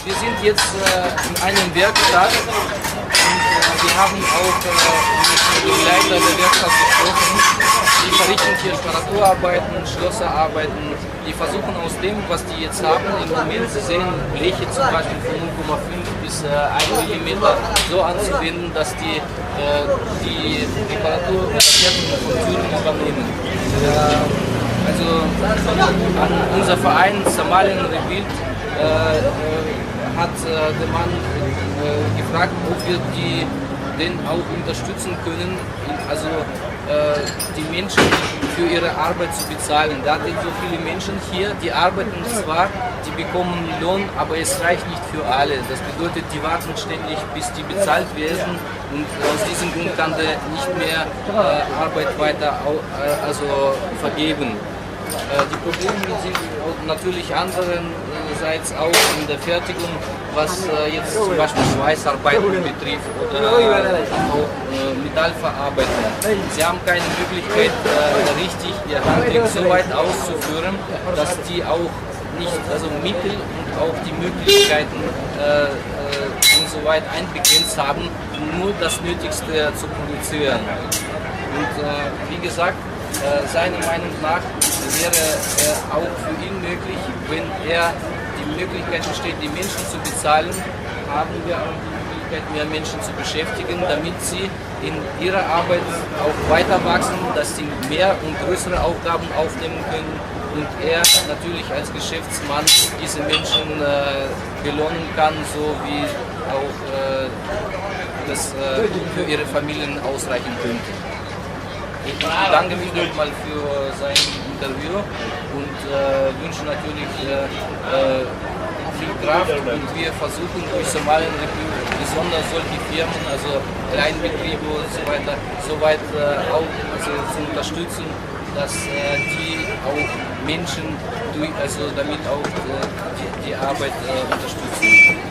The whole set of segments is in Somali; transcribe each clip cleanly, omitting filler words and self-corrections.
Wir sind jetzt in einem Werkstatt und wir haben auch mit dem Leiter der Werkstatt gesprochen. Die verrichten hier Reparaturarbeiten, Schlosserarbeiten. Die versuchen aus dem, was die jetzt haben, im Moment, Sie sehen Bleche zum Beispiel von 0,5 bis 1 mm so anzuwenden, dass die Reparatur und Fertigung von Türen übernehmen. Also an unser Verein Samalien Rebuild hat der Mann gefragt, ob wir den auch unterstützen können, also die Menschen für ihre Arbeit zu bezahlen. Da sind so viele Menschen hier, die arbeiten zwar, die bekommen Lohn, aber es reicht nicht für alle. Das bedeutet, die warten ständig, bis die bezahlt werden und aus diesem Grund kann der nicht mehr Arbeit weiter vergeben. Die Probleme sind natürlich andererseits auch in der Fertigung, was jetzt zum Beispiel Schweißarbeiten betrifft oder auch Metallverarbeitung. Sie haben keine Möglichkeit, richtig ihr Handwerk so weit auszuführen, dass die auch nicht, also Mittel und auch die Möglichkeiten insoweit einbegrenzt haben, nur das Nötigste zu produzieren. Und wie gesagt, seiner Meinung nach wäre auch für ihn möglich, wenn er die Möglichkeit besteht, die Menschen zu bezahlen, haben wir auch die Möglichkeit, mehr Menschen zu beschäftigen, damit sie in ihrer Arbeit auch weiter wachsen, dass sie mehr und größere Aufgaben aufnehmen können und er natürlich als Geschäftsmann diese Menschen belohnen kann, so wie auch das für ihre Familien ausreichen könnte. Ich bedanke mich nochmal für sein Interview und wünsche natürlich viel Kraft und wir versuchen durch Samalien Rebuild besonders solche Firmen, also Kleinbetriebe und so weiter, soweit auch zu unterstützen, dass die auch Menschen damit auch die Arbeit unterstützen.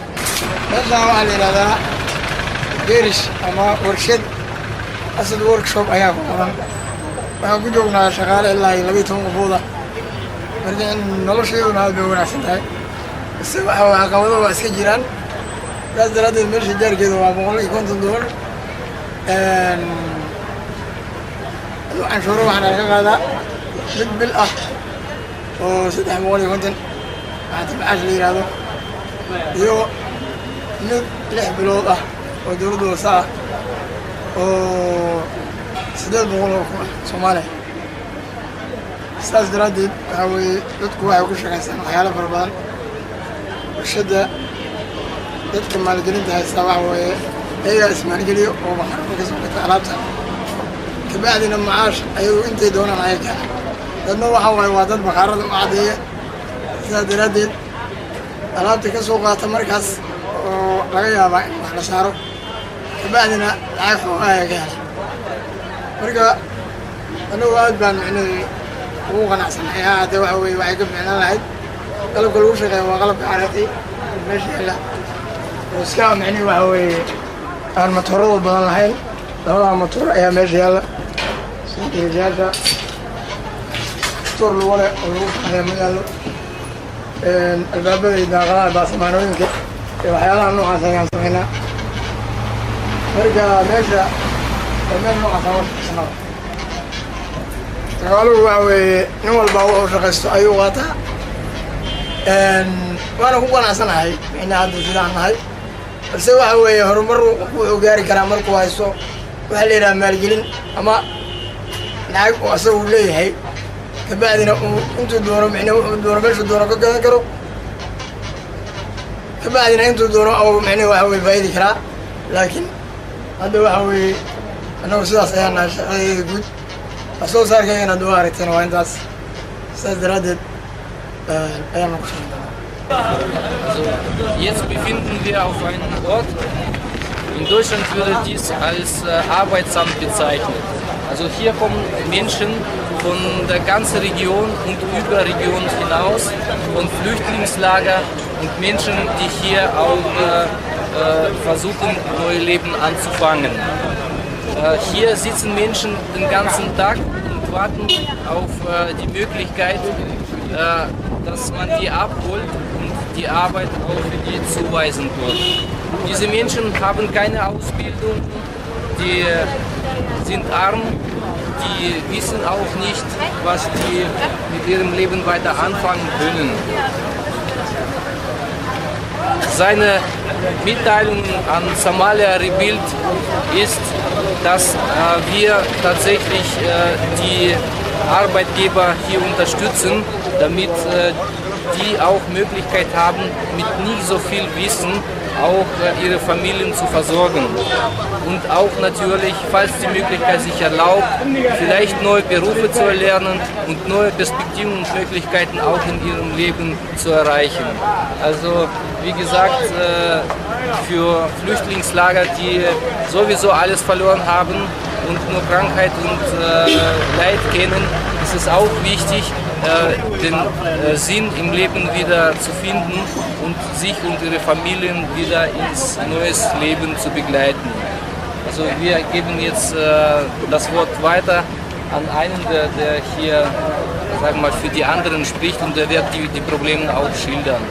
أسد وركشوب أيام قرن وأقول جونا شغال إلا يلبيتهم قبوضة مرجع نلو شيء ونهاد بيونا سنتاي السبعة وعقوضة وأسكجيران بس دراد المرش جار كده وابغول يكون تدور عن شروع عن هذا بالأخ وستح مغول يكون عاتب عشري هذا يو لح بلوضة ودورد وساعة oo 800 Soomaali saas daradeed waxa weeye dadku waxay ku shaqeeyaan waxyaalo fara badan warshada dadka maalgelinta haysta waxa weeye ayaga ismaalgeliyo oo waxaan ka soo qaataa alaabta kabacdina macaash ayagu intay doonaan ayaga dadna waxa weeye waa dad baqaarada u cadeeya saas daradeed alaabta ka soo qaata markaas oo laga yaabaa in wax la saaro بعدنا عارفوا هاي قال مرجع أنا واد بان يعني هو قناع صناعي هذا وعوي وعقب معنا العيد قلب كل وش غير وقلب عرفتي ماشي لا وسكام يعني وعوي المطور بدل الحين لولا المطور يا ماشي يلا سنتي رجالة طور الولا والروح هذا مجال الباب إذا غلا باس ما نقول كده وحيلا إنه عشان يسمعنا مرجع ماشى تمام نوع ثواب سنة قالوا وعوي نول باو شقست أيوة غاتا وأنا هو أنا سنة هاي إن هذا زمان هاي بس وعوي هرمر وجاري كرامر كويسو وحلينا مالجين أما نعق وأسوي ليه هاي كبعدنا أنتوا دوروا معنا دوروا مش دوروا كذا كرو كبعدنا أنتوا دوروا أو معنا وعوي بعيد كرا لكن هذا وحوي أنا وسلاس أنا شيء جود أصلا صار كأننا دوارتين وين داس سدردت أيام Also jetzt befinden wir auf einem Ort. In Deutschland würde dies als Arbeitsamt bezeichnet. Also hier kommen Menschen von der ganzen Region und über Region hinaus, von Flüchtlingslager und Menschen, die hier auch versuchen, neue Leben anzufangen. Hier sitzen Menschen den ganzen Tag und warten auf die Möglichkeit, dass man die abholt und die Arbeit auch für die zuweisen wird. Diese Menschen haben keine Ausbildung, die sind arm, die wissen auch nicht, was die mit ihrem Leben weiter anfangen können. Seine Mitteilung an Somalia Rebuild ist, dass wir tatsächlich die Arbeitgeber hier unterstützen, damit die auch Möglichkeit haben, mit nicht so viel Wissen auch ihre Familien zu versorgen. Und auch natürlich, falls die Möglichkeit sich erlaubt, vielleicht neue Berufe zu erlernen und neue Perspektiven und Möglichkeiten auch in ihrem Leben zu erreichen. Also wie gesagt, für Flüchtlingslager, die sowieso alles verloren haben und nur Krankheit und Leid kennen, ist es auch wichtig, den Sinn im Leben wieder zu finden und sich und ihre Familien wieder ins neues Leben zu begleiten. Also wir geben jetzt das Wort weiter an einen, der hier, sagen wir mal, für die anderen spricht, und der wird die Probleme auch schildern.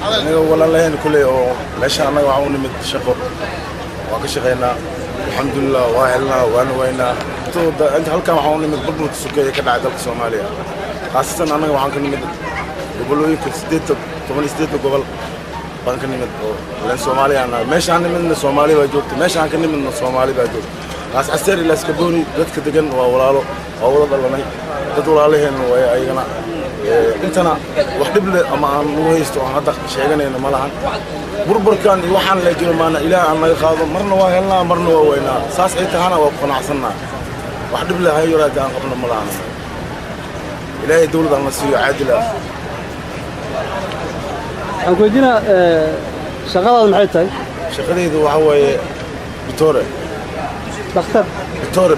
aniga walaalaheen kuley oo meesha anaga waxaan u nimid shaqo waan ka shaqeynaa alxamdulilah waa helnaa waana weynaa inta halkan waxaan u nimid burburka sokeeye ka dhacay dalka soomaaliya khaasatan annaga waxaan ka nimid gobolooyinka 18 gobol baan ka nimid oo leen soomaaliyaana meeshaan nimidna soomaali baa joogta meeshaan ka nimidna soomaali baa joogta kaas asteer ilaa iskabooni dadka degan waa walaalo waa wada dhalanay dad walaalaheen way ayagana intana wax dhib leh ama aan ugu haysto aan hadda sheeganayna ma lahan burburkan iyo waxaan la jiro maana ilaahay aan naga qaado marna waa helnaa marna waa weynaa saas ay tahana waa qanacsannaa wax dhib leh hayo raad aan qabno ma lahan ilaahay dawladda na siiyo caadil ah aan ku weydiinaa shaqadaadu maxay tahay shaqadaydu waxa waaye bitore dhakhtar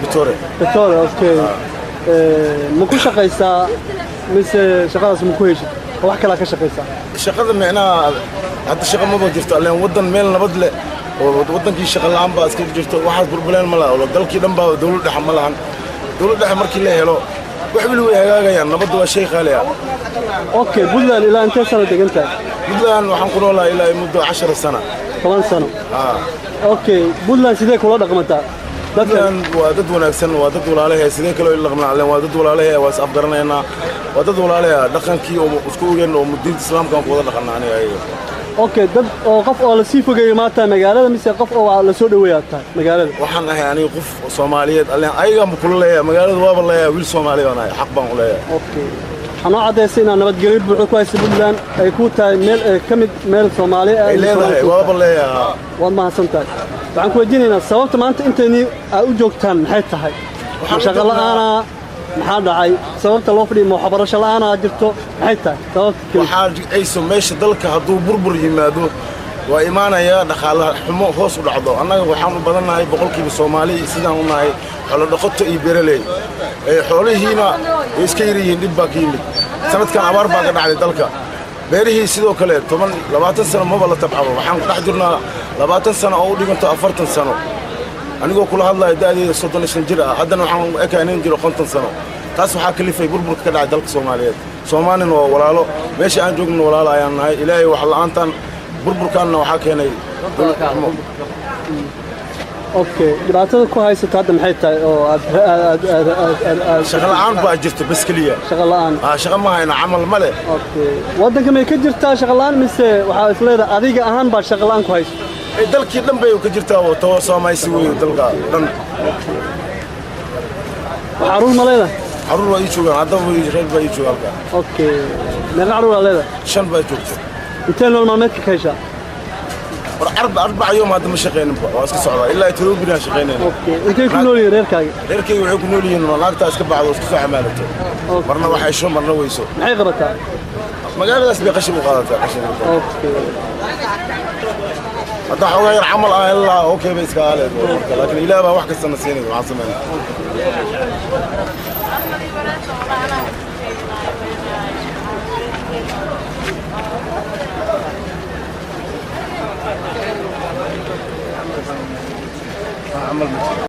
bitore okay ma ku shaqaysaa mise shaqadaas ma ku heshid oo wax kale ka shaqaysaa shaqada micnaha hadda shaqa ma jirto alleen wadan meel nabad leh oo wadankii shaqa la'aan baa iska jirto waxaas burbuleen ma laha oo dalkii dhan baa dawlad dhexe ma lahan dawlad dhexe markii la helo wax wali way hagaagayaan nabadda waa shay qaali ah okay Puntland ilaa intee sano degan tahay Puntland waxaan ku noolaa ilaa muddo 10 sano 10 sano okay Puntland sidee kula dhaqmataa dadkan waa dad wanaagsan waa dad walaalahay sidee kale oo dhaqmaan leen waa dad walaalahay waa is afgaranaynaa waa dad walaalahay dhaqankii oo isku ogeyn oo diinta islaamka ku wada dhaqanaanay ayaga okay dad oo qof oo la sii fogeeyay maanta magaalada mise qof oo la soo dhaweeyay tahay magaalada waxaan ahay aniga qof Soomaaliyeed alleen ayaga ma kula leeyahay magaalada waaba leeyahay wiil Soomaali ah anahay xaq baan u leeyahay okay ana cadeysay in nabadgelyo buuxda ku haysto Puntland ay ku tahay meel kamid meel Soomaali ah ay leedahay waaba leeyahay waa mahadsantahay waxaan ku weydiinaynaa sababta maanta intayni aad u joogtaan maxay tahay shaqo la'aan maxaa dhacay sababta loo fadhiyo waxbarasho la'aan jirto maxay tahay sababta waxaa ayso meesha dalka hadduu burbur yimaado waa imaanaya dhaqaalaha xumo hoos u dhacdo annaga waxaan u badannahay boqolkiiba Soomaali sidaan u nahay xoolo dhaqato iyo beeraley xoolihiina way iska yiriin dib baa ka yimid sanadkan abaar baa ka dhacday dalka beerihii sidoo kale 20 sano ma la tabcado waxaan dhex jirnaa 20 sano oo u dhiganto 40 sano anigoo kula hadlayo da'deeda 35 jir ah haddana waxaan ekaanin jiro 50 sano taas waxaa kalifay burburka ka dhacay dalka Soomaaliyeed Soomaalina waa walaalo meesha aan joogno walaalo ayaan nahay ilaahay wax la'aantan burburkaanna waxaa keenay okay dhibaatada ku haysata hadda maxay tahay oo shaqo la'aan baa jirto bas kaliya shaqo la'aan shaqo ma hayna camal ma leh okay wadanka ma ka jirtaa shaqo la'aan mise waxa isleedahay adiga ahaan baa shaqo la'aan ku hayso dalkii dhan bay ka jirtaa oo tawo Soomaaliya weey dalka dhan xarun ma leedahay xarun waa ii joogaan hadda way reer baa ii joogaan okay meeqa xarun waa leedahay 5 baa joogto intee nool maalmeedka ka heshaa أربع يوم هذا مش شقين واسك صعبة إلا يتروح بنا شقين. أوكي. أنت كنولي ريركاي. ريركاي ويكونولي إنه ناقة أسك بعض واسك صعب مالته. مرنا واحد يشوف مرنا ويسو. معي غرتها. ما قال الناس بيقشوا مقالته قشوا. أوكي. هذا غير عمل إلا أوكي بس قال لكن إلا بقى واحد السنة سنين وعاصمة. عمل